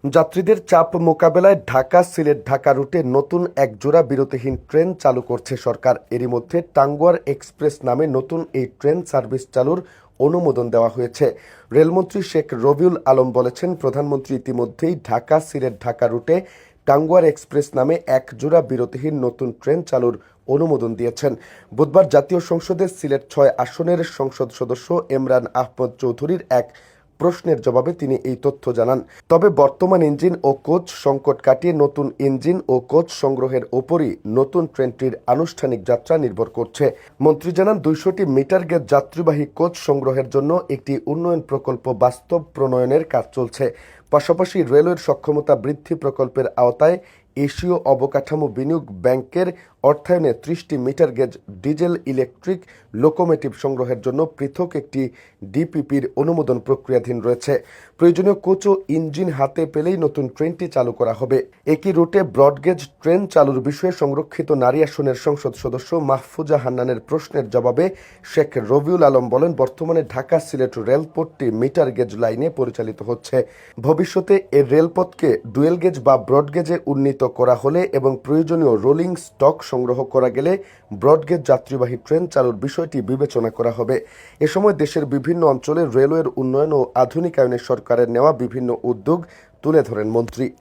যাত্রীদের চাপ মোকাবেলায় ঢাকা-সিলেট-ঢাকা রুটে নতুন এক জোড়া বিরতিহীন ট্রেন চালু করছে সরকার। এরই মধ্যে টাঙ্গুয়ার এক্সপ্রেস নামে নতুন এই ট্রেন সার্ভিস চালুর অনুমোদন দেওয়া হয়েছে। রেলমন্ত্রী শেখ রবিউল আলম বলেছেন, প্রধানমন্ত্রী ইতিমধ্যেই ঢাকা-সিলেট-ঢাকা রুটে টাঙ্গুয়ার এক্সপ্রেস নামে এক জোড়া বিরতিহীন নতুন ট্রেন চালুর অনুমোদন দিয়েছেন। বুধবার জাতীয় সংসদে সিলেট-৬ আসনের সংসদ সদস্য এমরান আহমদ চৌধুরীর এক প্রশ্নের জবাবে তিনি এই তথ্য জানান। তবে বর্তমান ইঞ্জিন ও কোচ সংকট কাটিয়ে নতুন ইঞ্জিন ও কোচ সংগ্রহের ওপরই নতুন ট্রেনটির আনুষ্ঠানিক যাত্রা নির্ভর করছে। মন্ত্রী জানান, ২০০টি মিটার গেজ যাত্রীবাহী কোচ সংগ্রহের জন্য একটি উন্নয়ন প্রকল্প বাস্তব প্রণয়নের কাজ চলছে। পাশাপাশি রেলওয়ের সক্ষমতা বৃদ্ধি প্রকল্পের আওতায় এশীয় অবকাঠামো বিনিয়োগ ব্যাংকের অর্থায়নে ৩০টি metre gauge diesel electric locomotive সংগ্রহের জন্য পৃথক একটি ডিপিপির অনুমোদন প্রক্রিয়াধীন রয়েছে। প্রয়োজনীয় কোচ ও ইঞ্জিন হাতে পেলেই নতুন ট্রেনটি চালু করা হবে। একই রুটে ব্রডগেজ ট্রেন চালুর বিষয়ে সংরক্ষিত নারী আসনের সংসদ সদস্য মাহফুজা হান্নানের প্রশ্নের জবাবে শেখ রবিউল আলম বলেন, বর্তমানে ঢাকা-সিলেট রেলপথটি মিটার গেজ লাইনে পরিচালিত হচ্ছে। ভবিষ্যতে এর রেলপথকে ডুয়েল গেজ বা ব্রডগেজে উন্নীত করা হলে এবং প্রয়োজনীয় রোলিং স্টক সংগ্রহ করা গেলে ব্রডগেজ যাত্রীবাহী ট্রেন চালুর বিষয়টি বিবেচনা করা হবে। এ সময় দেশের বিভিন্ন অঞ্চলে রেলওয়ের উন্নয়ন ও আধুনিকায়নে সরকারের নেওয়া বিভিন্ন উদ্যোগ তুলে ধরেন মন্ত্রী।